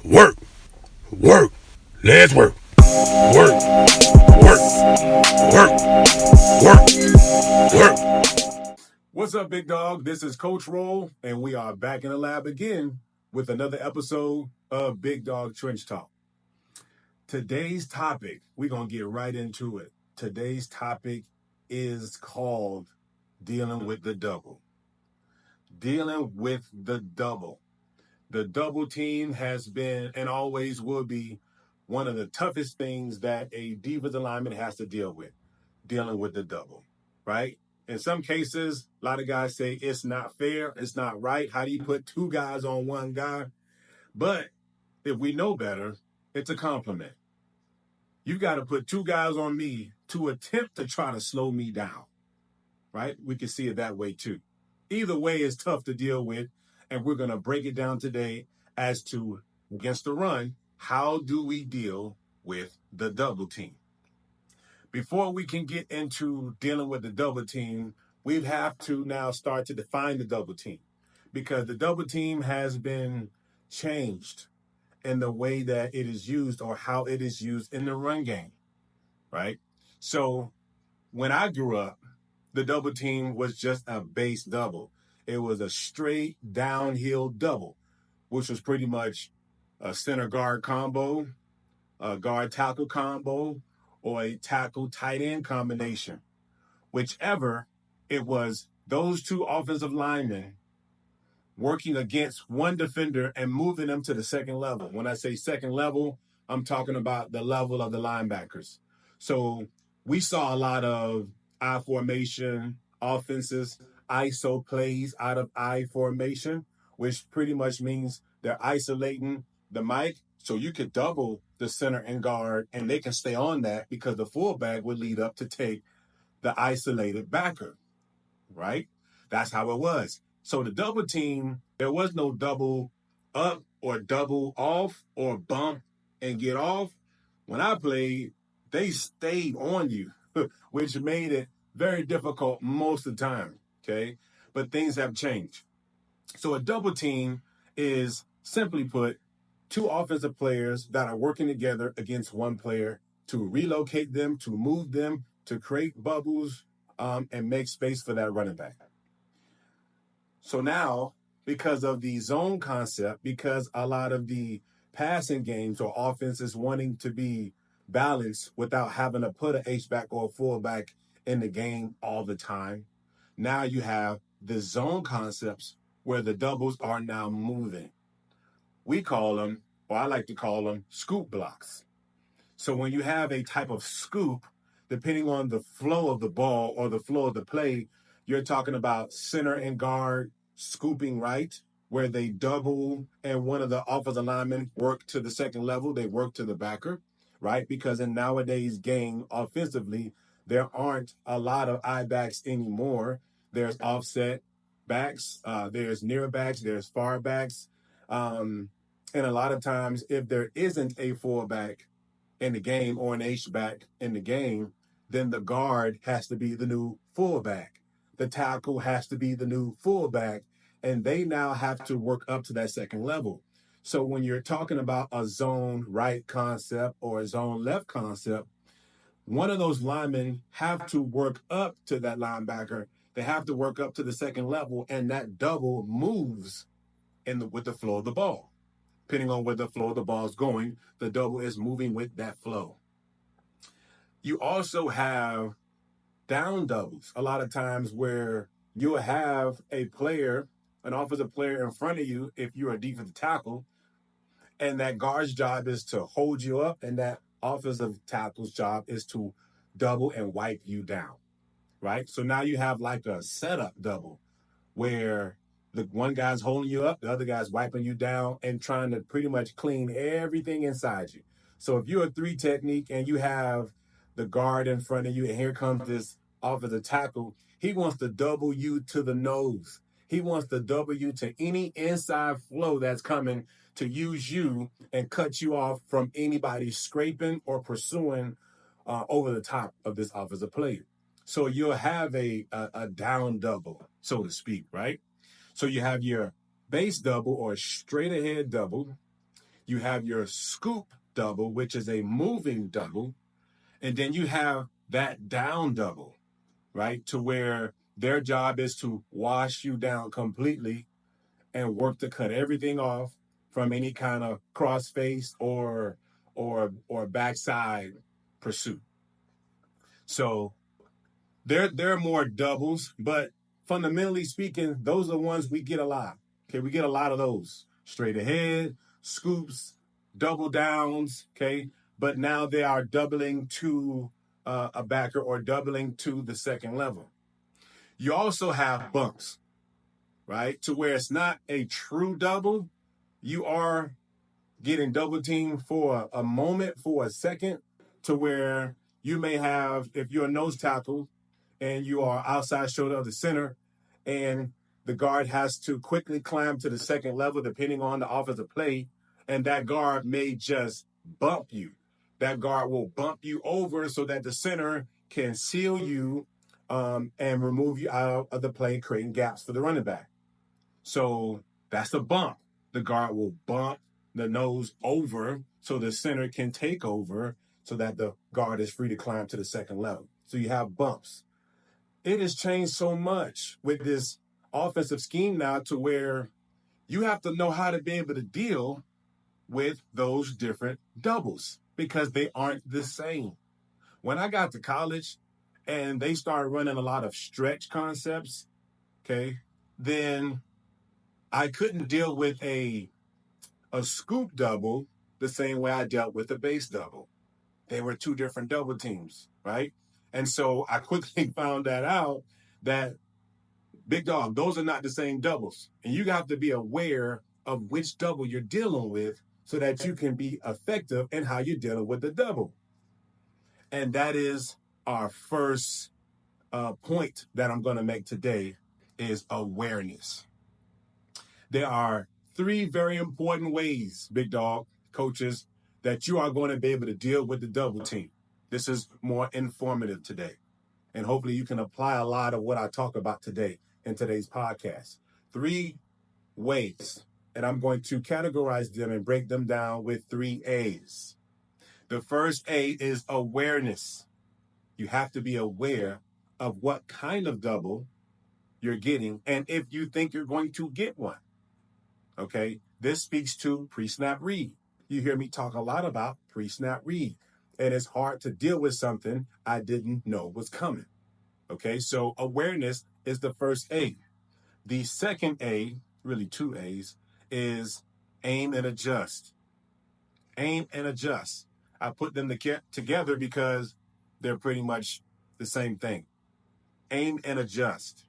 Work, work, let's work. Work, work, work, work, work. What's up, Big Dawg? This is Coach Roll, and we are back in the lab again with another episode of Big Dawg Trench Talk. Today's topic, we're going to get right into it. Today's topic is called Dealing with the Double. Dealing with the double. The double team has been and always will be one of the toughest things that a defensive lineman has to deal with, dealing with the double, right? In some cases, a lot of guys say it's not fair, it's not right. How do you put two guys on one guy? But if we know better, it's a compliment. You got to put two guys on me to attempt to try to slow me down, right? We can see it that way too. Either way is tough to deal with, and we're going to break it down today as to, against the run, how do we deal with the double team? Before we can get into dealing with the double team, we have to now start to define the double team, because the double team has been changed in the way that it is used or how it is used in the run game, right? So when I grew up, the double team was just a base double. It was a straight downhill double, which was pretty much a center guard combo, a guard tackle combo, or a tackle tight end combination. Whichever it was, those two offensive linemen working against one defender and moving them to the second level. When I say second level, I'm talking about the level of the linebackers. So we saw a lot of I formation offenses, ISO plays out of I formation, which pretty much means they're isolating the mic. So you could double the center and guard, and they can stay on that because the fullback would lead up to take the isolated backer, right? That's how it was. So the double team, there was no double up or double off or bump and get off. When I played, they stayed on you, which made it very difficult most of the time, okay? But things have changed. So a double team is, simply put, two offensive players that are working together against one player to relocate them, to move them, to create bubbles, and make space for that running back. So now, because of the zone concept, because a lot of the passing games or offenses wanting to be balanced without having to put an H-back or a fullback in the game all the time, now you have the zone concepts where the doubles are now moving. We call them, or I like to call them, scoop blocks. So when you have a type of scoop, depending on the flow of the ball or the flow of the play, you're talking about center and guard scooping right, where they double and one of the offensive linemen work to the second level, they work to the backer, right? Because in nowadays game offensively, there aren't a lot of I backs anymore. There's offset backs, there's near backs, there's far backs. And a lot of times, if there isn't a fullback in the game or an H-back in the game, then the guard has to be the new fullback. The tackle has to be the new fullback, and they now have to work up to that second level. So when you're talking about a zone right concept or a zone left concept, one of those linemen have to work up to that linebacker. They have to work up to the second level, and that double moves with the flow of the ball. Depending on where the flow of the ball is going, the double is moving with that flow. You also have down doubles a lot of times where you'll have a player, an offensive player in front of you if you're a defensive tackle, and that guard's job is to hold you up, and that offensive tackle's job is to double and wipe you down, right? So now you have like a setup double where the one guy's holding you up, the other guy's wiping you down and trying to pretty much clean everything inside you. So if you're a three technique and you have the guard in front of you, and here comes this offensive tackle, he wants to double you to the nose. He wants to double you to any inside flow that's coming to use you and cut you off from anybody scraping or pursuing over the top of this offensive player. So you'll have a down double, so to speak, right? So you have your base double or straight ahead double. You have your scoop double, which is a moving double. And then you have that down double, right? To where their job is to wash you down completely and work to cut everything off from any kind of crossface or backside pursuit. So there are more doubles, but fundamentally speaking, those are the ones we get a lot. Okay, we get a lot of those. Straight ahead, scoops, double downs, okay? But now they are doubling to a backer or doubling to the second level. You also have bumps, right? To where it's not a true double. You are getting double teamed for a moment, for a second, to where you may have, if you're a nose tackle and you are outside shoulder of the center, and the guard has to quickly climb to the second level depending on the offensive play, and that guard may just bump you. That guard will bump you over so that the center can seal you and remove you out of the play, creating gaps for the running back. So that's a bump. The guard will bump the nose over so the center can take over so that the guard is free to climb to the second level. So you have bumps. It has changed so much with this offensive scheme now to where you have to know how to be able to deal with those different doubles because they aren't the same. When I got to college and they started running a lot of stretch concepts, okay, then I couldn't deal with a scoop double the same way I dealt with a base double. They were two different double teams, right? And so I quickly found that out that Big Dog, those are not the same doubles. And you have to be aware of which double you're dealing with so that you can be effective in how you're dealing with the double. And that is our first point that I'm going to make today is awareness. There are three very important ways, Big Dog, coaches, that you are going to be able to deal with the double team. This is more informative today. And hopefully you can apply a lot of what I talk about today in today's podcast. Three ways, and I'm going to categorize them and break them down with three A's. The first A is awareness. You have to be aware of what kind of double you're getting and if you think you're going to get one. Okay, this speaks to pre-snap read. You hear me talk a lot about pre-snap read, and it's hard to deal with something I didn't know was coming. Okay, so awareness is the first A. The second A, really two A's, is aim and adjust. Aim and adjust. I put them together because they're pretty much the same thing. Aim and adjust.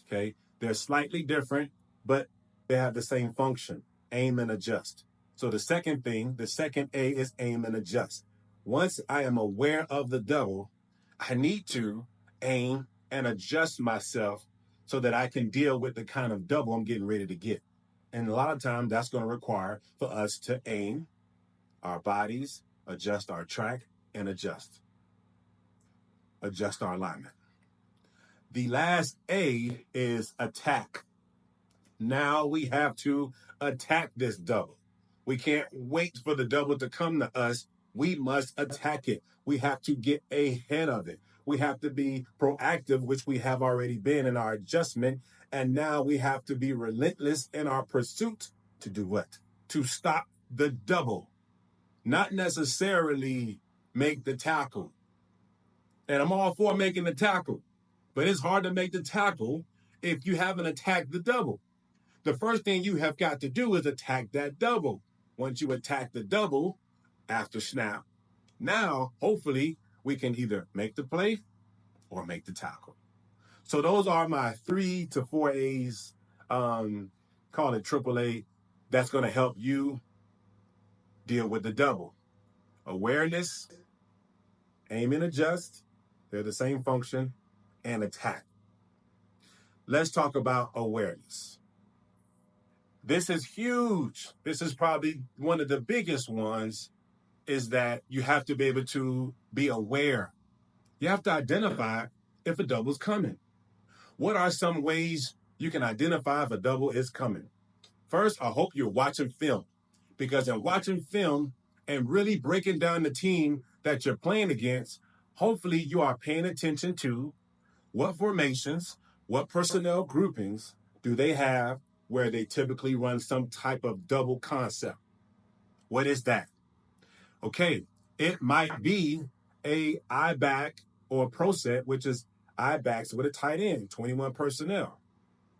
Okay, they're slightly different, but they have the same function, aim and adjust. So the second A is aim and adjust. Once I am aware of the double, I need to aim and adjust myself so that I can deal with the kind of double I'm getting ready to get. And a lot of times that's going to require for us to aim our bodies, adjust our track, and adjust our alignment. The last A is attack. Now we have to attack this double. We can't wait for the double to come to us. We must attack it. We have to get ahead of it. We have to be proactive, which we have already been in our adjustment. And now we have to be relentless in our pursuit to do what? To stop the double. Not necessarily make the tackle. And I'm all for making the tackle. But it's hard to make the tackle if you haven't attacked the double. The first thing you have got to do is attack that double. Once you attack the double after snap, now hopefully we can either make the play or make the tackle. So those are my 3 to 4 A's, call it AAA, that's going to help you deal with the double. Awareness, aim and adjust, they're the same function, and attack. Let's talk about awareness. This is huge. This is probably one of the biggest ones, is that you have to be able to be aware. You have to identify if a double is coming. What are some ways you can identify if a double is coming? First, I hope you're watching film, Because in watching film and really breaking down the team that you're playing against, hopefully you are paying attention to what formations, what personnel groupings do they have where they typically run some type of double concept. What is that? Okay, it might be a I back or pro set, which is I backs with a tight end, 21 personnel.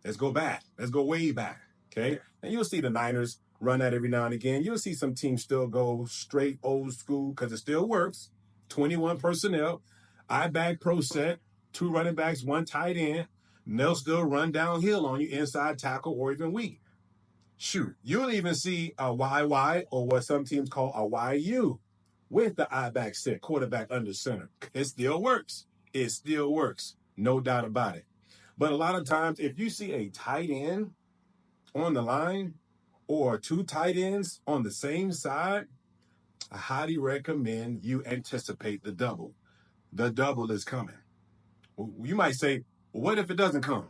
Let's go back. Let's go way back. Okay. And you'll see the Niners run that every now and again. You'll see some teams still go straight old school because it still works. 21 personnel, I back pro set, 2 running backs, 1 tight end. And they'll still run downhill on you, inside tackle or even weak. Shoot, you'll even see a YY or what some teams call a YU with the I back set, quarterback under center. It still works. It still works. No doubt about it. But a lot of times, if you see a tight end on the line or 2 tight ends on the same side, I highly recommend you anticipate the double. The double is coming. You might say, well, what if it doesn't come?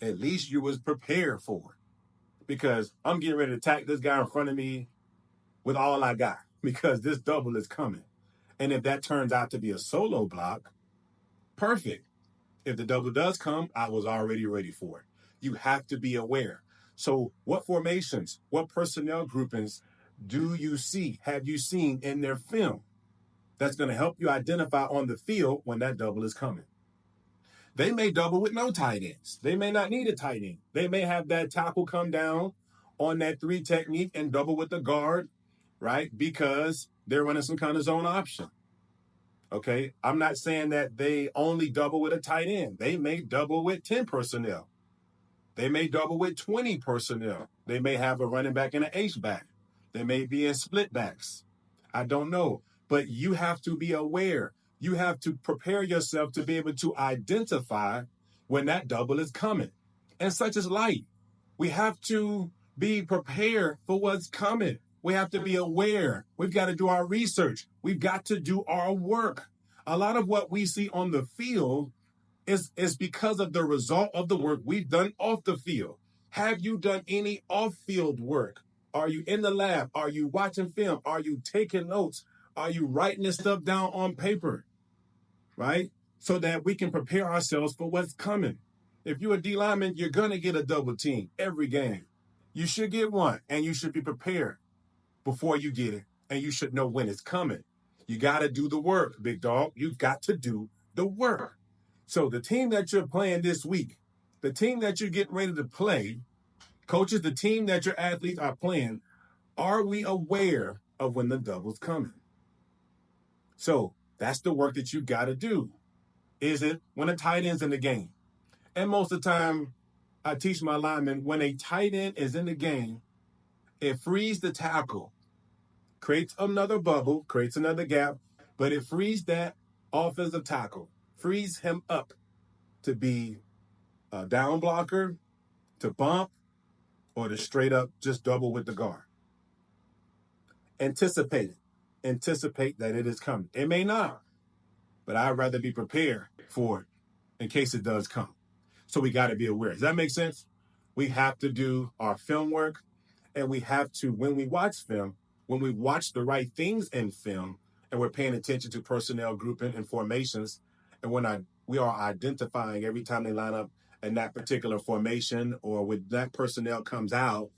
At least you was prepared for it. Because I'm getting ready to attack this guy in front of me with all I got. Because this double is coming. And if that turns out to be a solo block, perfect. If the double does come, I was already ready for it. You have to be aware. So what formations, what personnel groupings do you see, have you seen in their film that's going to help you identify on the field when that double is coming? They may double with no tight ends. They may not need a tight end. They may have that tackle come down on that 3 technique and double with the guard, right? Because they're running some kind of zone option. Okay, I'm not saying that they only double with a tight end. They may double with 10 personnel. They may double with 20 personnel. They may have a running back and an H-back. They may be in split backs. I don't know. But you have to be aware. You have to prepare yourself to be able to identify when that double is coming. And such is light. We have to be prepared for what's coming. We have to be aware. We've got to do our research. We've got to do our work. A lot of what we see on the field is because of the result of the work we've done off the field. Have you done any off-field work? Are you in the lab? Are you watching film? Are you taking notes? Are you writing this stuff down on paper? Right? So that we can prepare ourselves for what's coming. If you're a D lineman, you're going to get a double team every game. You should get one, and you should be prepared before you get it, and you should know when it's coming. You got to do the work, big dog. You've got to do the work. So the team that you're playing this week, the team that you're getting ready to play, coaches, the team that your athletes are playing, are we aware of when the double's coming? So that's the work that you got to do. Is it when a tight end's in the game? And most of the time, I teach my linemen, when a tight end is in the game, it frees the tackle, creates another bubble, creates another gap, but it frees that offensive tackle, frees him up to be a down blocker, to bump, or to straight up just double with the guard. Anticipate it. Anticipate that it is coming. It may not, but I'd rather be prepared for it in case it does come. So we got to be aware. Does that make sense? We have to do our film work, and we have to, when we watch film, when we watch the right things in film, and we're paying attention to personnel grouping and formations, and when we are identifying every time they line up in that particular formation or when that personnel comes out,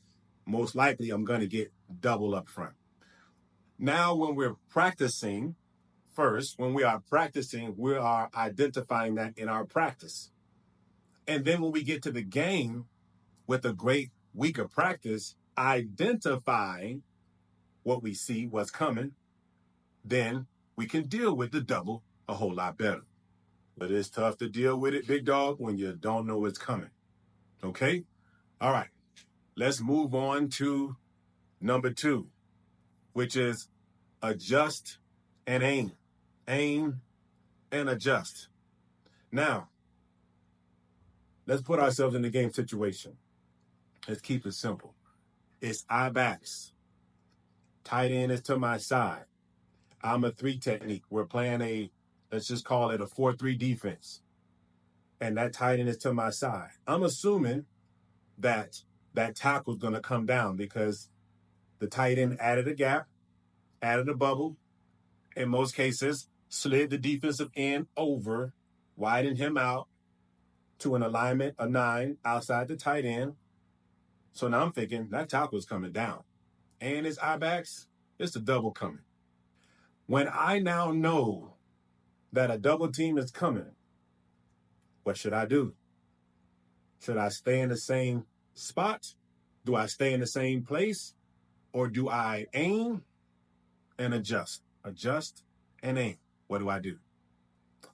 most likely I'm going to get double up front. Now, when we're practicing, first, when we are practicing, we are identifying that in our practice. And then when we get to the game with a great week of practice, identifying what we see, what's coming, then we can deal with the double a whole lot better. But it's tough to deal with it, big dog, when you don't know what's coming. Okay? All right. Let's move on to number 2, which is adjust and aim. Aim and adjust. Now, let's put ourselves in the game situation. Let's keep it simple. It's I backs. Tight end is to my side. I'm a 3 technique. We're playing let's just call it a 4-3 defense. And that tight end is to my side. I'm assuming that tackle's going to come down because The tight end added a gap, added a bubble. In most cases, slid the defensive end over, widened him out to an alignment, a 9 outside the tight end. So now I'm thinking that tackle is coming down. And his eye backs, it's a double coming. When I now know that a double team is coming, what should I do? Should I stay in the same spot? Do I stay in the same place? Or do I aim and adjust? Adjust and aim. What do I do?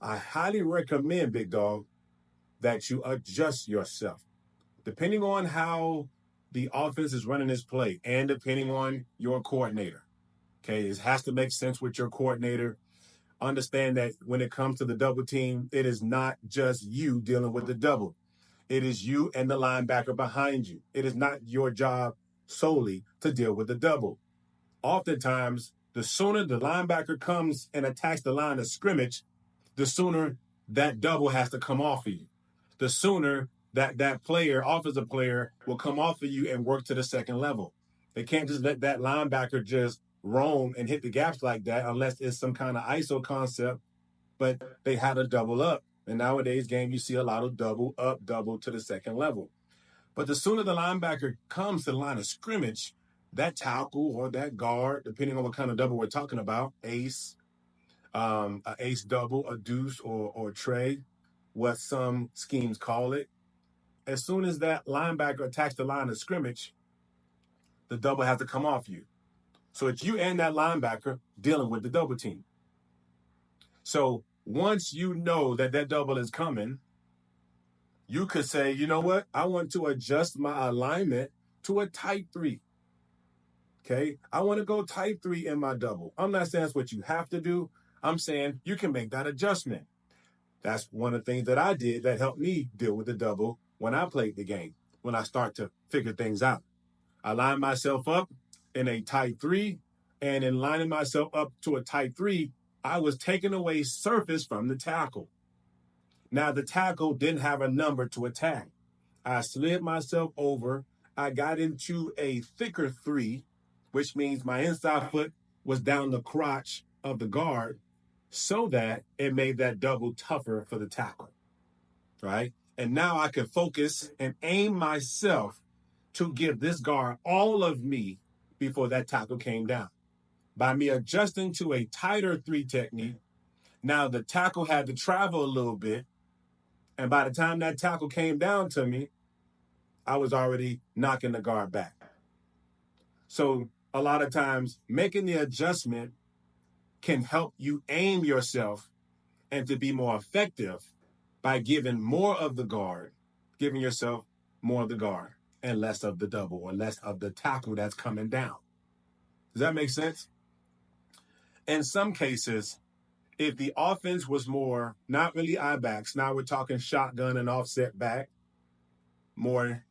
I highly recommend, Big Dawg, that you adjust yourself. Depending on how the offense is running its play and depending on your coordinator. Okay, it has to make sense with your coordinator. Understand that when it comes to the double team, it is not just you dealing with the double. It is you and the linebacker behind you. It is not your job solely to deal with the double. Oftentimes, the sooner the linebacker comes and attacks the line of scrimmage, the sooner that double has to come off of you. The sooner that offensive player, will come off of you and work to the second level. They can't just let that linebacker just roam and hit the gaps like that unless it's some kind of ISO concept, but they had to double up. And nowadays game, you see a lot of double up, double to the second level. But the sooner the linebacker comes to the line of scrimmage, that tackle or that guard, depending on what kind of double we're talking about, ace, a ace double, a deuce, or tray, what some schemes call it. As soon as that linebacker attacks the line of scrimmage, the double has to come off you. So it's you and that linebacker dealing with the double team. So once you know that that double is coming, you could say, you know what? I want to adjust my alignment to a type 3. Okay? I want to go type 3 in my double. I'm not saying that's what you have to do. I'm saying you can make that adjustment. That's one of the things that I did that helped me deal with the double when I played the game, when I start to figure things out. I line myself up in a type 3, and in lining myself up to a type 3, I was taking away surface from the tackle. Now, the tackle didn't have a number to attack. I slid myself over. I got into a thicker 3, which means my inside foot was down the crotch of the guard, so that it made that double tougher for the tackle, right? And now I could focus and aim myself to give this guard all of me before that tackle came down. By me adjusting to a tighter 3 technique, now the tackle had to travel a little bit, and by the time that tackle came down to me, I was already knocking the guard back. So a lot of times, making the adjustment can help you aim yourself and to be more effective by giving more of the guard, giving yourself more of the guard and less of the double or less of the tackle that's coming down. Does that make sense? In some cases, if the offense was more, not really eye backs, now we're talking shotgun and offset back, more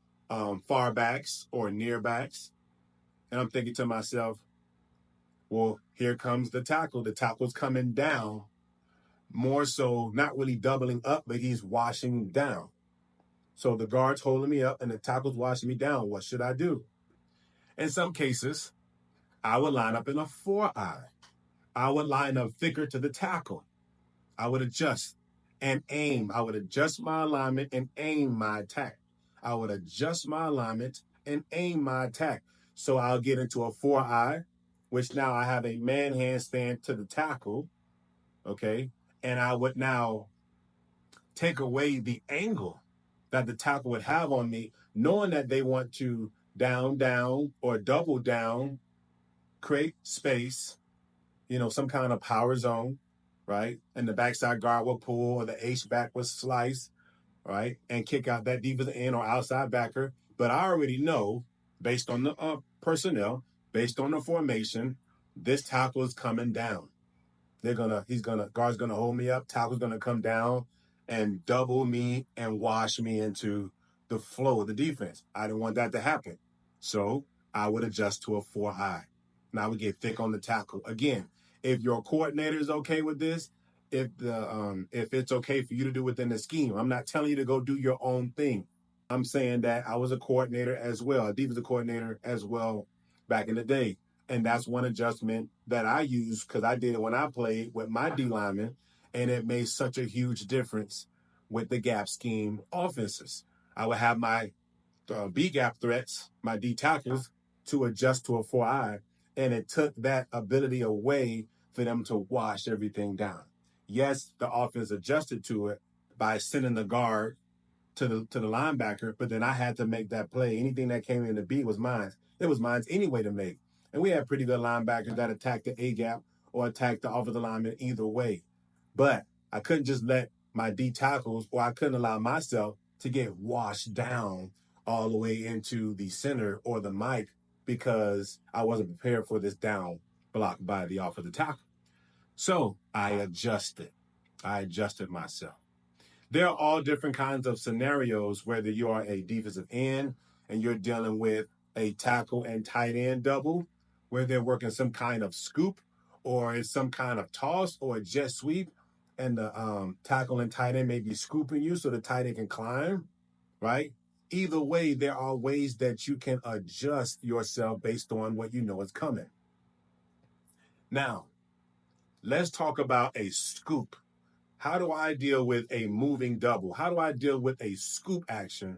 far backs or near backs, and I'm thinking to myself, well, here comes the tackle. The tackle's coming down. More so, not really doubling up, but he's washing down. So the guard's holding me up and the tackle's washing me down. What should I do? In some cases, I would line up in a 4-eye. I would line up thicker to the tackle. I would adjust and aim. I would adjust my alignment and aim my attack. I would adjust my alignment and aim my attack. So I'll get into a 4-eye, which now I have a man handstand to the tackle, okay? And I would now take away the angle that the tackle would have on me, knowing that they want to down, or double down, create space, some kind of power zone, right? And the backside guard will pull or the H-back will slice, right? And kick out that defensive end or outside backer. But I already know, based on the personnel, based on the formation, this tackle is coming down. Guard's gonna hold me up, tackle's gonna come down and double me and wash me into the flow of the defense. I didn't want that to happen. So I would adjust to a 4-eye. Now I would get thick on the tackle. Again, if your coordinator is okay with this, if it's okay for you to do within the scheme, I'm not telling you to go do your own thing. I'm saying that I was a coordinator as well, a defensive coordinator as well back in the day. And that's one adjustment that I use because I did it when I played with my D lineman, and it made such a huge difference with the gap scheme offenses. I would have my B gap threats, my D tackles, to adjust to a 4-eye, and it took that ability away for them to wash everything down. Yes, the offense adjusted to it by sending the guard to the linebacker, but then I had to make that play. Anything that came in the B was mine. It was mine anyway to make. And we had pretty good linebackers that attacked the A gap or attacked the offensive lineman either way. But I couldn't just let my D tackles, or I couldn't allow myself to get washed down all the way into the center or the mic because I wasn't prepared for this down block by the offensive tackle. So I adjusted. I adjusted myself. There are all different kinds of scenarios, whether you are a defensive end and you're dealing with a tackle and tight end double, where they're working some kind of scoop or it's some kind of toss or a jet sweep, and the tackle and tight end may be scooping you so the tight end can climb, right? Either way, there are ways that you can adjust yourself based on what you know is coming. Now, let's talk about a scoop. How do I deal with a moving double? How do I deal with a scoop action?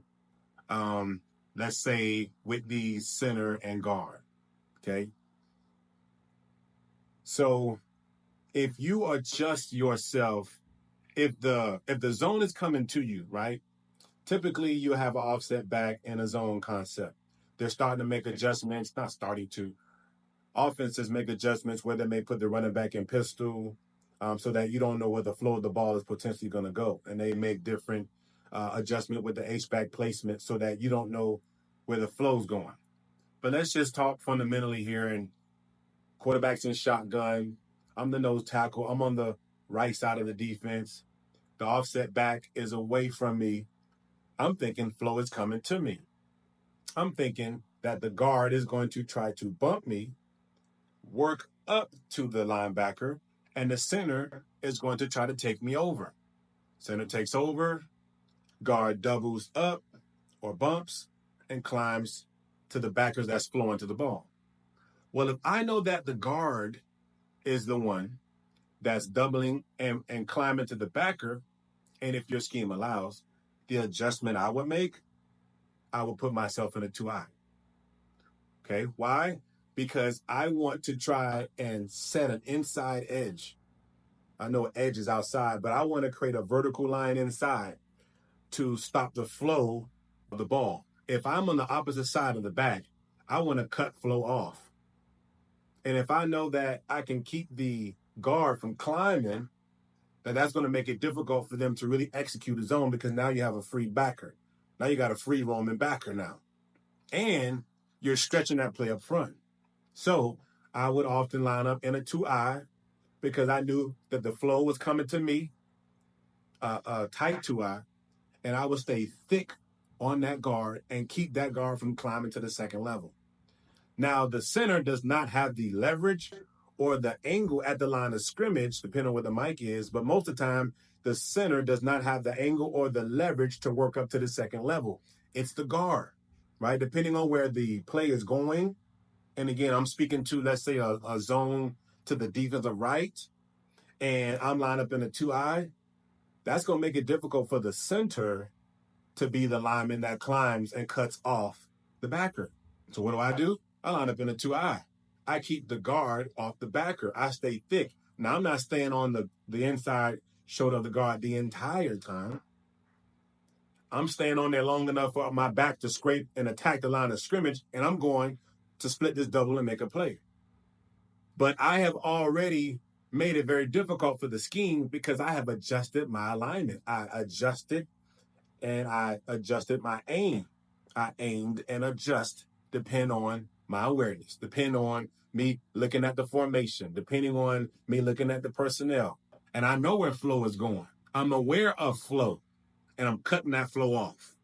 Let's say with the center and guard. Okay. So if you adjust yourself, if the zone is coming to you, right? Typically you have an offset back and a zone concept. They're starting to make adjustments, not starting to. Offenses make adjustments where they may put the running back in pistol, so that you don't know where the flow of the ball is potentially going to go. And they make different adjustment with the H-back placement so that you don't know where the flow's going. But let's just talk fundamentally here. And quarterback's in shotgun. I'm the nose tackle. I'm on the right side of the defense. The offset back is away from me. I'm thinking flow is coming to me. I'm thinking that the guard is going to try to bump me, work up to the linebacker, and the center is going to try to take me over. Center takes over, guard doubles up or bumps and climbs to the backers that's flowing to the ball. Well, if I know that the guard is the one that's doubling and climbing to the backer, and if your scheme allows, the adjustment I would make, I would put myself in a 2-eye. Okay, why? Because I want to try and set an inside edge. I know edge is outside, but I want to create a vertical line inside to stop the flow of the ball. If I'm on the opposite side of the back, I want to cut flow off. And if I know that I can keep the guard from climbing, then that's going to make it difficult for them to really execute a zone, because now you have a free backer. Now you got a free roaming backer now. And you're stretching that play up front. So I would often line up in a 2-eye because I knew that the flow was coming to me, tight 2-eye, and I would stay thick on that guard and keep that guard from climbing to the second level. Now, the center does not have the leverage or the angle at the line of scrimmage, depending on what the mic is, but most of the time, the center does not have the angle or the leverage to work up to the second level. It's the guard, right? Depending on where the play is going. And again, I'm speaking to, let's say, a zone to the defensive right, and I'm lined up in a 2-eye. That's going to make it difficult for the center to be the lineman that climbs and cuts off the backer. So what do? I line up in a 2-eye. I keep the guard off the backer. I stay thick. Now, I'm not staying on the inside shoulder of the guard the entire time. I'm staying on there long enough for my back to scrape and attack the line of scrimmage, and I'm going to split this double and make a play. But I have already made it very difficult for the scheme because I have adjusted my alignment. I adjusted my aim. I aimed and adjust depend on my awareness, depend on me looking at the formation, depending on me looking at the personnel. And I know where flow is going. I'm aware of flow, and I'm cutting that flow off.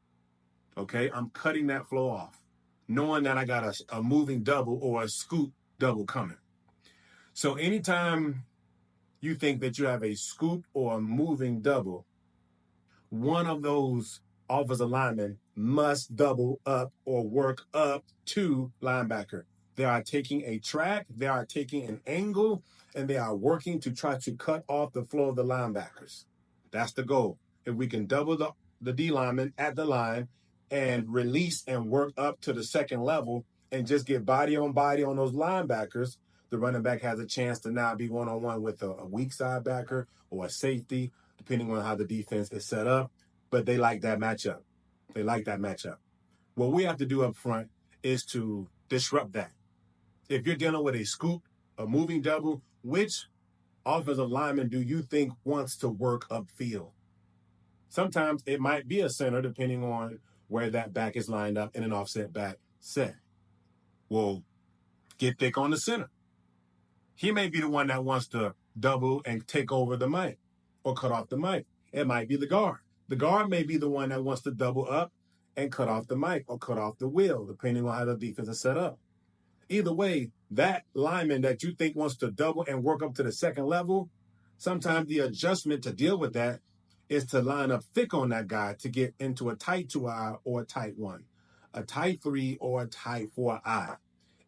Okay, I'm cutting that flow off, knowing that I got a moving double or a scoop double coming. So anytime you think that you have a scoop or a moving double, one of those offensive linemen must double up or work up to linebacker. They are taking a track, they are taking an angle, and they are working to try to cut off the flow of the linebackers. That's the goal. If we can double the D lineman at the line and release and work up to the second level and just get body on those linebackers, the running back has a chance to now be one-on-one with a weak side backer or a safety, depending on how the defense is set up. But they like that matchup. They like that matchup. What we have to do up front is to disrupt that. If you're dealing with a scoop, a moving double, which offensive lineman do you think wants to work upfield? Sometimes it might be a center, depending on where that back is lined up in an offset back set. Well, get thick on the center. He may be the one that wants to double and take over the mic or cut off the mic. It might be the guard. The guard may be the one that wants to double up and cut off the mic or cut off the wheel, depending on how the defense is set up. Either way, that lineman that you think wants to double and work up to the second level, sometimes the adjustment to deal with that is to line up thick on that guy to get into a tight 2-eye or a tight 1, a tight 3 or a tight 4-eye.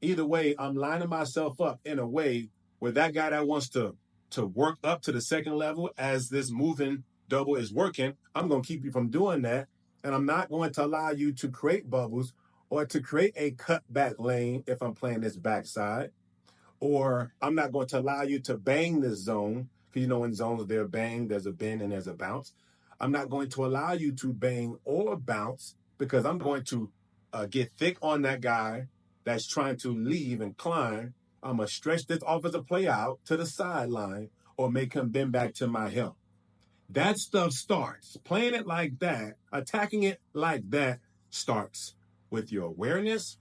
Either way, I'm lining myself up in a way where that guy that wants to work up to the second level as this moving double is working, I'm going to keep you from doing that. And I'm not going to allow you to create bubbles or to create a cutback lane if I'm playing this backside. Or I'm not going to allow you to bang this zone, because you know in zones there's a bang, there's a bend, and there's a bounce. I'm not going to allow you to bang or bounce because I'm going to get thick on that guy that's trying to leave and climb. I'm going to stretch this offensive play out to the sideline or make him bend back to my help. That stuff starts. Playing it like that, attacking it like that starts with your awareness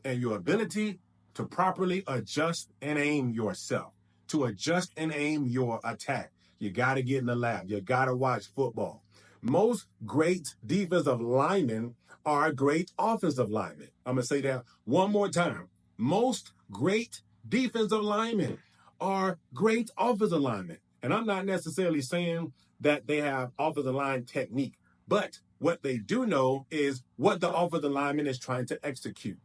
and your ability to properly adjust and aim yourself, to adjust and aim your attack. You got to get in the lab. You got to watch football. Most great defensive linemen are great offensive linemen. I'm going to say that one more time. Most great defensive linemen are great offensive linemen. And I'm not necessarily saying that they have offensive line technique, but what they do know is what the offensive lineman is trying to execute.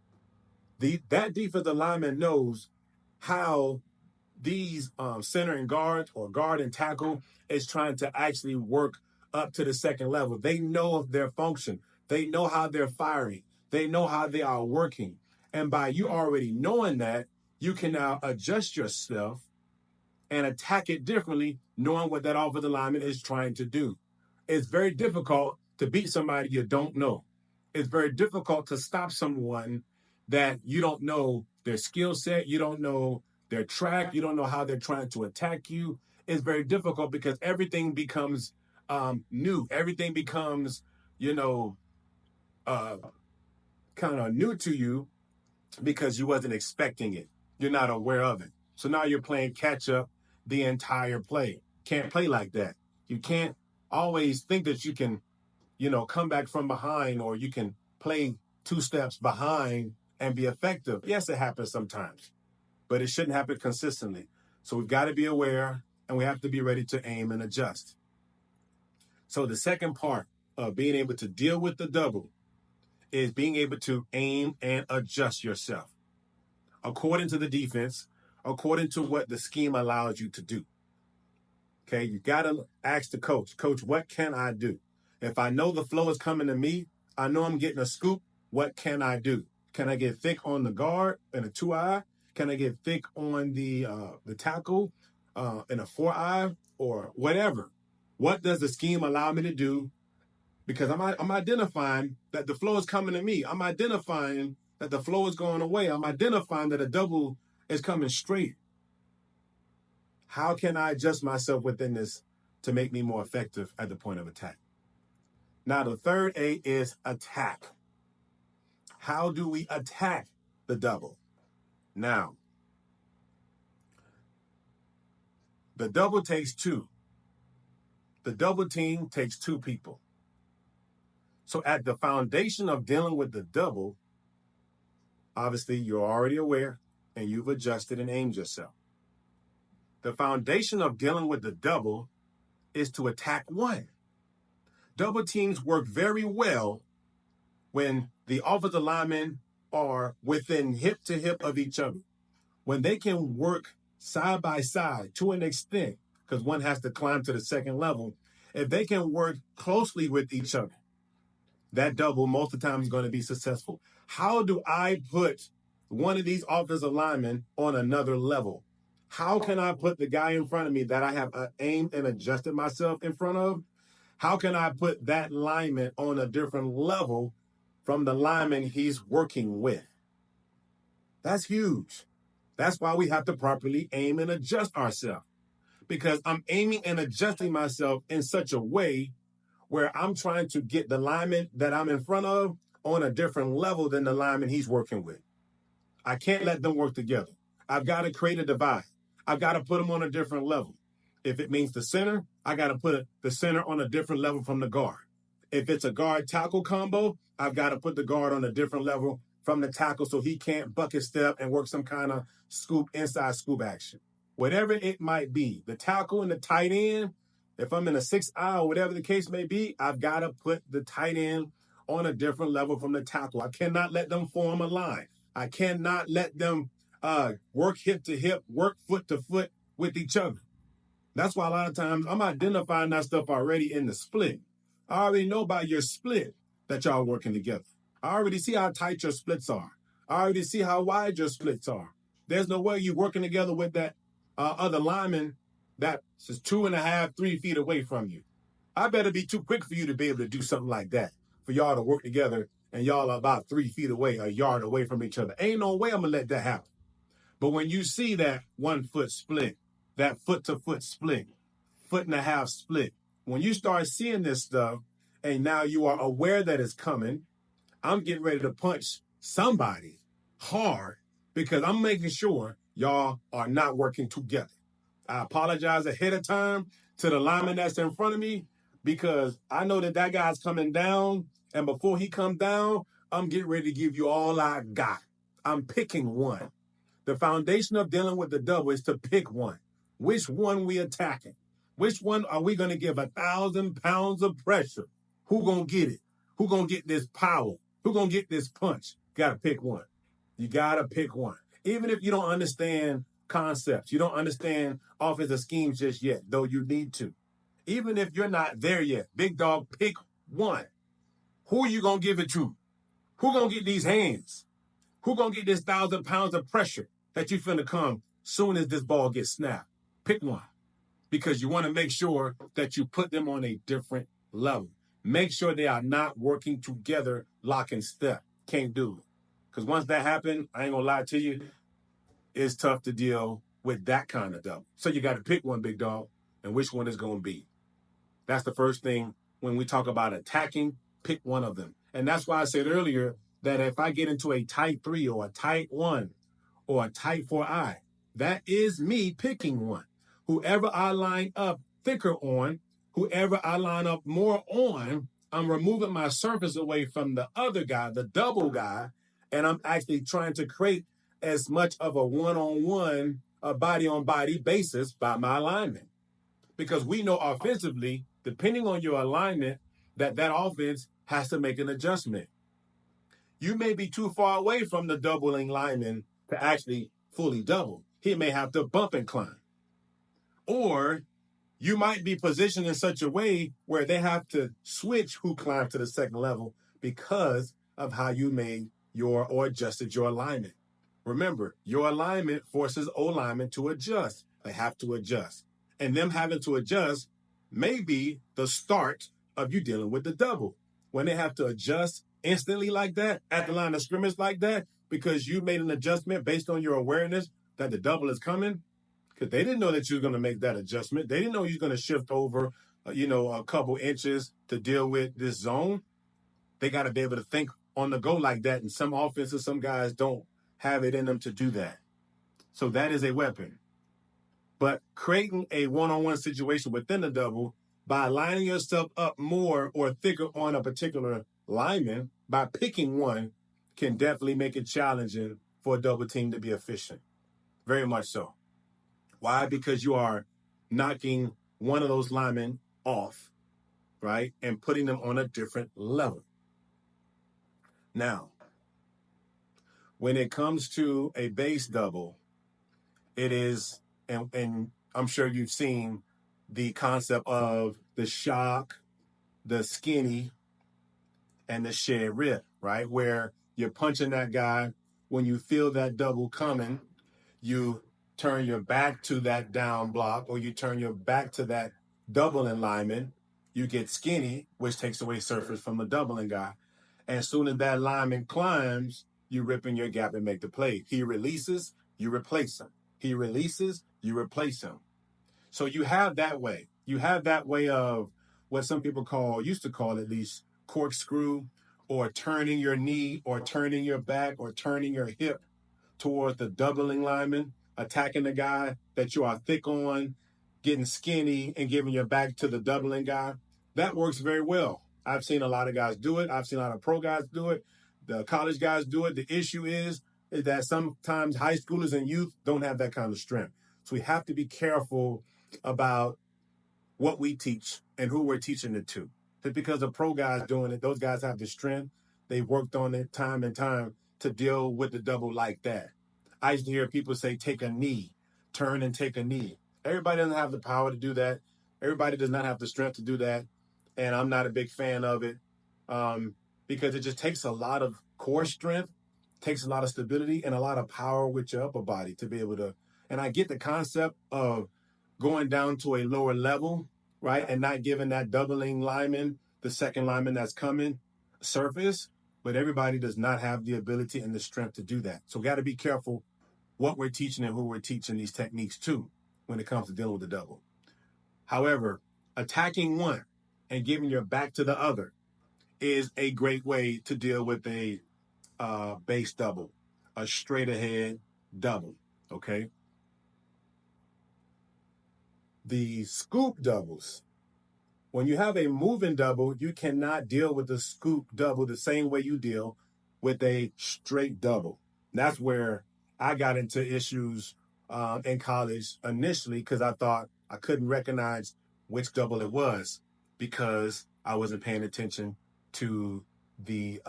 That defensive lineman knows how these center and guard or guard and tackle is trying to actually work up to the second level. They know their function. They know how they're firing. They know how they are working. And by you already knowing that, you can now adjust yourself and attack it differently, knowing what that offensive lineman is trying to do. It's very difficult to beat somebody you don't know. It's very difficult to stop someone that you don't know their skill set, you don't know their track, you don't know how they're trying to attack you. It's very difficult because everything becomes new. Everything becomes, kind of new to you because you wasn't expecting it. You're not aware of it. So now you're playing catch up the entire play. Can't play like that. You can't always think that you can, come back from behind or you can play 2 steps behind and be effective. Yes, it happens sometimes, but it shouldn't happen consistently. So we've got to be aware and we have to be ready to aim and adjust. So the second part of being able to deal with the double is being able to aim and adjust yourself according to the defense, according to what the scheme allows you to do. Okay, you got to ask the coach, what can I do? If I know the flow is coming to me, I know I'm getting a scoop, what can I do? Can I get thick on the guard in a 2-eye? Can I get thick on the tackle in a 4-eye or whatever? What does the scheme allow me to do? Because I'm identifying that the flow is coming to me. I'm identifying that the flow is going away. I'm identifying that a double is coming straight. How can I adjust myself within this to make me more effective at the point of attack? Now, the third A is attack. How do we attack the double? Now, the double takes 2. The double team takes 2 people. So at the foundation of dealing with the double, obviously you're already aware and you've adjusted and aimed yourself. The foundation of dealing with the double is to attack 1. Double teams work very well when the offensive lineman are within hip to hip of each other, when they can work side by side to an extent, because one has to climb to the second level, if they can work closely with each other, that double most of the time is going to be successful. How do I put one of these offensive linemen on another level? How can I put the guy in front of me that I have aimed and adjusted myself in front of? How can I put that lineman on a different level from the lineman he's working with? That's huge. That's why we have to properly aim and adjust ourselves, because I'm aiming and adjusting myself in such a way where I'm trying to get the lineman that I'm in front of on a different level than the lineman he's working with. I can't let them work together. I've got to create a divide. I've got to put them on a different level. If it means the center, I got to put the center on a different level from the guard. If it's a guard tackle combo, I've got to put the guard on a different level from the tackle so he can't bucket step and work some kind of inside scoop action. Whatever it might be, the tackle and the tight end, if I'm in a 6-eye or whatever the case may be, I've got to put the tight end on a different level from the tackle. I cannot let them form a line. I cannot let them work hip to hip, work foot to foot with each other. That's why a lot of times I'm identifying that stuff already in the split. I already know by your split that y'all working together. I already see how tight your splits are. I already see how wide your splits are. There's no way you're working together with that other lineman that's 2.5, 3 feet away from you. I better be too quick for you to be able to do something like that, for y'all to work together and y'all are about 3 feet away, a yard away from each other. Ain't no way I'm going to let that happen. But when you see that 1 foot split, that foot to foot split, 1.5 foot split, when you start seeing this stuff and now you are aware that it's coming, I'm getting ready to punch somebody hard because I'm making sure y'all are not working together. I apologize ahead of time to the lineman that's in front of me because I know that guy's coming down, and before he comes down, I'm getting ready to give you all I got. I'm picking one. The foundation of dealing with the double is to pick one. Which one we attacking? Which one are we going to give 1,000 pounds of pressure? Who going to get it? Who going to get this power? Who going to get this punch? Got to pick one. You got to pick one. Even if you don't understand concepts, you don't understand offensive schemes just yet, though you need to. Even if you're not there yet, Big Dawg, pick one. Who are you going to give it to? Who going to get these hands? Who going to get this 1,000 pounds of pressure that you finna come soon as this ball gets snapped? Pick one. Because you want to make sure that you put them on a different level. Make sure they are not working together, lock and step. Can't do it. Because once that happens, I ain't going to lie to you, it's tough to deal with that kind of double. So you got to pick one, Big Dawg, and which one is going to be. That's the first thing when we talk about attacking, pick one of them. And that's why I said earlier that if I get into a tight 3 or a tight 1 or a tight 4-eye, that is me picking one. Whoever I line up thicker on, whoever I line up more on, I'm removing my surface away from the other guy, the double guy, and I'm actually trying to create as much of a one-on-one, a body-on-body basis by my alignment. Because we know offensively, depending on your alignment, that offense has to make an adjustment. You may be too far away from the doubling lineman to actually fully double. He may have to bump and climb. Or you might be positioned in such a way where they have to switch who climbs to the second level because of how you made or adjusted your alignment. Remember, your alignment forces O-linemen to adjust. They have to adjust. And them having to adjust may be the start of you dealing with the double. When they have to adjust instantly like that, at the line of scrimmage like that, because you made an adjustment based on your awareness that the double is coming, because they didn't know that you were going to make that adjustment. They didn't know you were going to shift over, a couple inches to deal with this zone. They got to be able to think on the go like that. And some offenses, some guys don't have it in them to do that. So that is a weapon. But creating a one-on-one situation within the double by lining yourself up more or thicker on a particular lineman by picking one can definitely make it challenging for a double team to be efficient. Very much so. Why? Because you are knocking one of those linemen off, right, and putting them on a different level. Now, When it comes to a base double, it is, and I'm sure you've seen the concept of the shock, the skinny, and the shed rip, right? Where you're punching that guy. When you feel that double coming, you turn your back to that down block, or you turn your back to that doubling lineman. You get skinny, which takes away surface from the doubling guy. And as soon as that lineman climbs, you rip in your gap and make the play. He releases, you replace him. He releases, you replace him. So you have that way. You have that way of what some people used to call at least, corkscrew, or turning your knee, or turning your back, or turning your hip towards the doubling lineman, attacking the guy that you are thick on, getting skinny, and giving your back to the doubling guy. That works very well. I've seen a lot of guys do it. I've seen a lot of pro guys do it. The college guys do it. The issue is that sometimes high schoolers and youth don't have that kind of strength. So we have to be careful about what we teach and who we're teaching it to. Just because a pro guy's doing it, those guys have the strength. They've worked on it time and time to deal with the double like that. I used to hear people say, take a knee, turn and take a knee. Everybody doesn't have the power to do that. Everybody does not have the strength to do that. And I'm not a big fan of it because it just takes a lot of core strength, takes a lot of stability, and a lot of power with your upper body to be able to. And I get the concept of going down to a lower level, right, and not giving that doubling lineman, the second lineman that's coming, surface, but everybody does not have the ability and the strength to do that. So we got to be careful what we're teaching and who we're teaching these techniques to when it comes to dealing with the double. However, attacking one and giving your back to the other is a great way to deal with a base double, a straight ahead double, okay? The scoop doubles. When you have a moving double, you cannot deal with the scoop double the same way you deal with a straight double. That's where I got into issues in college initially, because I thought I couldn't recognize which double it was because I wasn't paying attention to the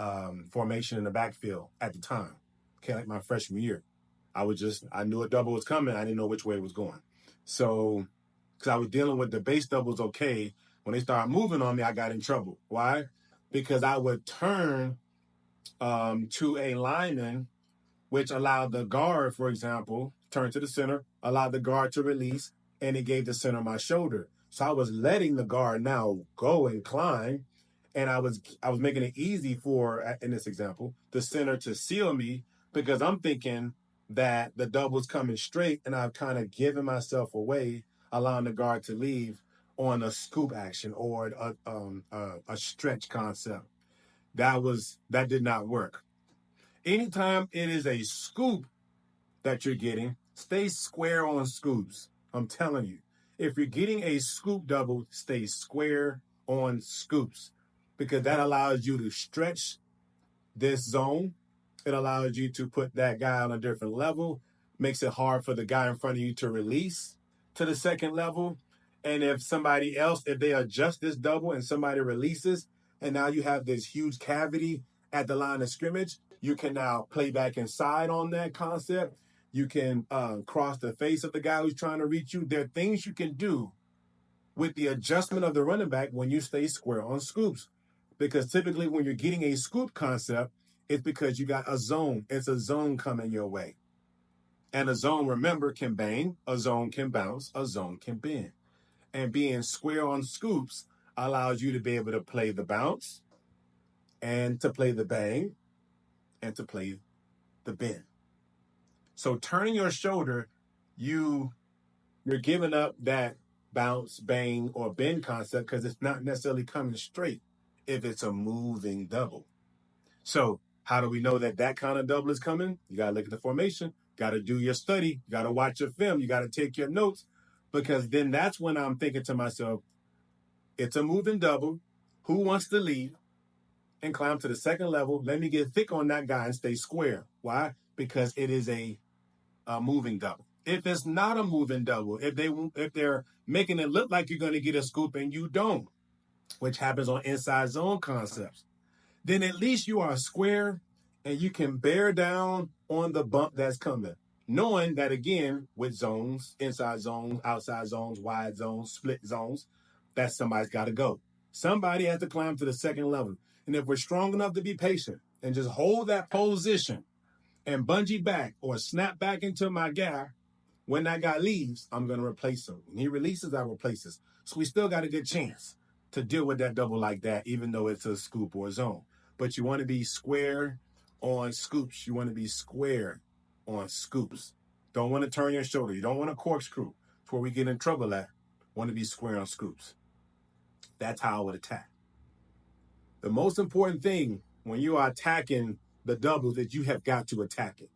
formation in the backfield at the time. Okay, like my freshman year. I knew a double was coming. I didn't know which way it was going. So, because I was dealing with the base doubles okay, when they started moving on me, I got in trouble. Why? Because I would turn to a lineman, which allowed the guard, for example, turn to the center, allowed the guard to release, and it gave the center my shoulder. So I was letting the guard now go and climb, and I was making it easy for, in this example, the center to seal me, because I'm thinking that the double's coming straight, and I've kind of given myself away, allowing the guard to leave on a scoop action or a stretch concept. That did not work. Anytime it is a scoop that you're getting, stay square on scoops. I'm telling you, if you're getting a scoop double, stay square on scoops, because that allows you to stretch this zone. It allows you to put that guy on a different level, makes it hard for the guy in front of you to release to the second level. And if they adjust this double and somebody releases, and now you have this huge cavity at the line of scrimmage, you can now play back inside on that concept. You can cross the face of the guy who's trying to reach you. There are things you can do with the adjustment of the running back when you stay square on scoops. Because typically when you're getting a scoop concept, it's because you got a zone. It's a zone coming your way. And a zone, remember, can bang, a zone can bounce, a zone can bend. And being square on scoops allows you to be able to play the bounce and to play the bang and to play the bend. So turning your shoulder, you're giving up that bounce, bang, or bend concept because it's not necessarily coming straight if it's a moving double. So how do we know that kind of double is coming? You got to look at the formation, got to do your study, you got to watch your film, you got to take your notes, because then that's when I'm thinking to myself, it's a moving double. Who wants to lead and climb to the second level? Let me get thick on that guy and stay square. Why? Because it is a moving double. If it's not a moving double, if they're making it look like you're going to get a scoop and you don't, which happens on inside zone concepts, then at least you are square and you can bear down on the bump that's coming. Knowing that, again, with zones, inside zones, outside zones, wide zones, split zones, that somebody's got to go. Somebody has to climb to the second level. And if we're strong enough to be patient and just hold that position and bungee back or snap back into my guy, when that guy leaves, I'm going to replace him. When he releases, I replace him. So we still got a good chance to deal with that double like that, even though it's a scoop or a zone. But you want to be square on scoops. You want to be square on scoops. Don't want to turn your shoulder. You don't want to corkscrew. That's where we get in trouble at. Want to be square on scoops. That's how I would attack. The most important thing when you are attacking the doubles is you have got to attack it.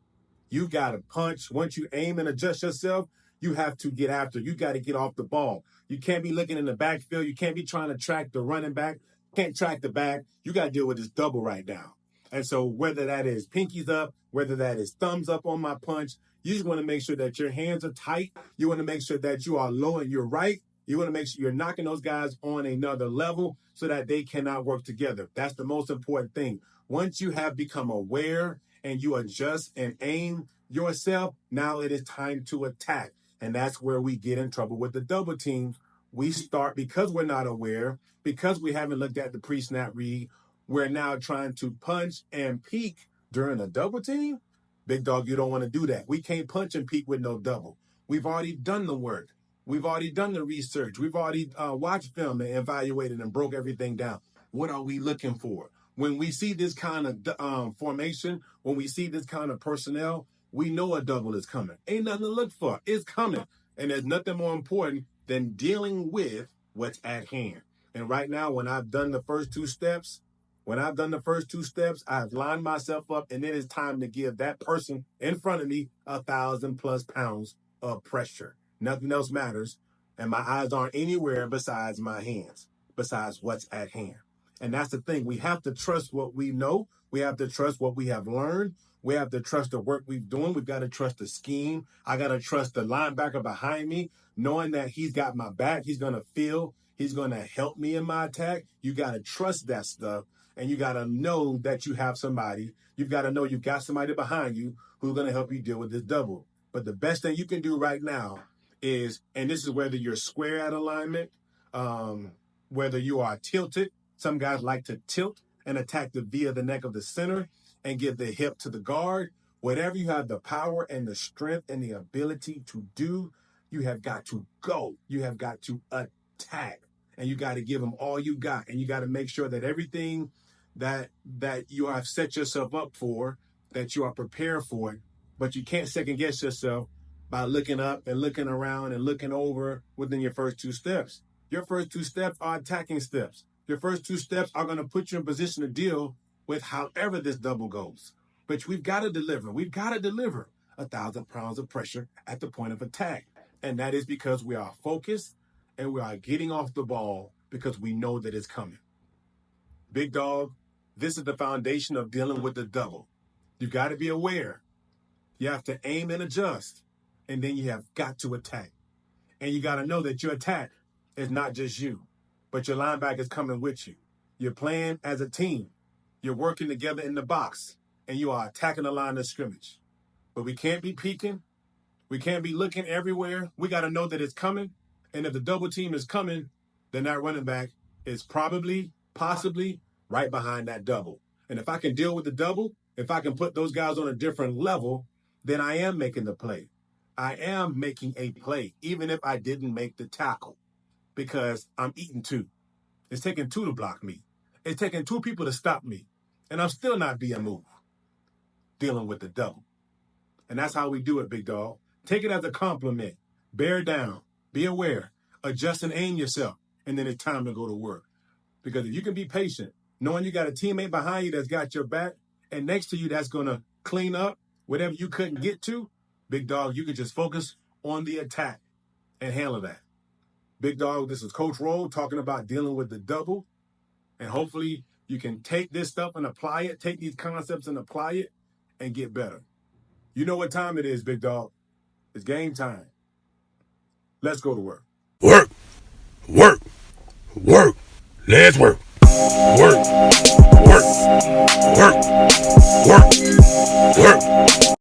You got to punch. Once you aim and adjust yourself, you have to get after. You got to get off the ball. You can't be looking in the backfield. You can't be trying to track the running back. Can't track the back. You got to deal with this double right now. And so whether that is pinkies up, whether that is thumbs up on my punch, you just want to make sure that your hands are tight. You want to make sure that you are low and you're right. You want to make sure you're knocking those guys on another level so that they cannot work together. That's the most important thing. Once you have become aware and you adjust and aim yourself, now it is time to attack. And that's where we get in trouble with the double teams. We start, because we're not aware, because we haven't looked at the pre-snap read, we're now trying to punch and peek during a double team. Big Dog, you don't want to do that. We can't punch and peek with no double. We've already done the work. We've already done the research. We've already watched film and evaluated and broke everything down. What are we looking for? When we see this kind of formation, when we see this kind of personnel, we know a double is coming. Ain't nothing to look for. It's coming. And there's nothing more important than dealing with what's at hand. And right now, when I've done the first two steps, I've lined myself up, and it is time to give that person in front of me 1,000+ pounds of pressure. Nothing else matters. And my eyes aren't anywhere besides my hands, besides what's at hand. And that's the thing. We have to trust what we know. We have to trust what we have learned. We have to trust the work we've done. We've got to trust the scheme. I got to trust the linebacker behind me, knowing that he's got my back. He's going to feel. He's going to help me in my attack. You got to trust that stuff. And you got to know that you have somebody. You've got to know you've got somebody behind you who's going to help you deal with this double. But the best thing you can do right now is, and this is whether you're square at alignment, whether you are tilted. Some guys like to tilt and attack via the neck of the center and give the hip to the guard. Whatever you have the power and the strength and the ability to do, you have got to go. You have got to attack. And you got to give them all you got. And you got to make sure that everything that you have set yourself up for, that you are prepared for it. But you can't second guess yourself by looking up and looking around and looking over within your first two steps. Your first two steps are attacking steps. Your first two steps are going to put you in position to deal with however this double goes. But we've got to deliver. We've got to deliver 1,000 pounds of pressure at the point of attack. And that is because we are focused and we are getting off the ball because we know that it's coming. Big Dog, this is the foundation of dealing with the double. You got to be aware. You have to aim and adjust. And then you have got to attack. And you got to know that your attack is not just you, but your linebacker is coming with you. You're playing as a team. You're working together in the box, and you are attacking the line of scrimmage. But we can't be peeking. We can't be looking everywhere. We got to know that it's coming. And if the double team is coming, then that running back is possibly right behind that double. And if I can deal with the double, if I can put those guys on a different level, then I am making the play. I am making a play, even if I didn't make the tackle, because I'm eating two. It's taking two to block me. It's taking two people to stop me. And I'm still not being moved, dealing with the double. And that's how we do it, Big Dog. Take it as a compliment. Bear down. Be aware. Adjust and aim yourself. And then it's time to go to work. Because if you can be patient, knowing you got a teammate behind you that's got your back, and next to you that's going to clean up whatever you couldn't get to, Big Dog, you can just focus on the attack and handle that. Big Dog, this is Coach Roll talking about dealing with the double. And hopefully you can take this stuff and apply it, take these concepts and apply it and get better. You know what time it is, Big Dog. It's game time. Let's go to work. Work. Work. Work. Let's work. Work. Work. Work. Work. Work.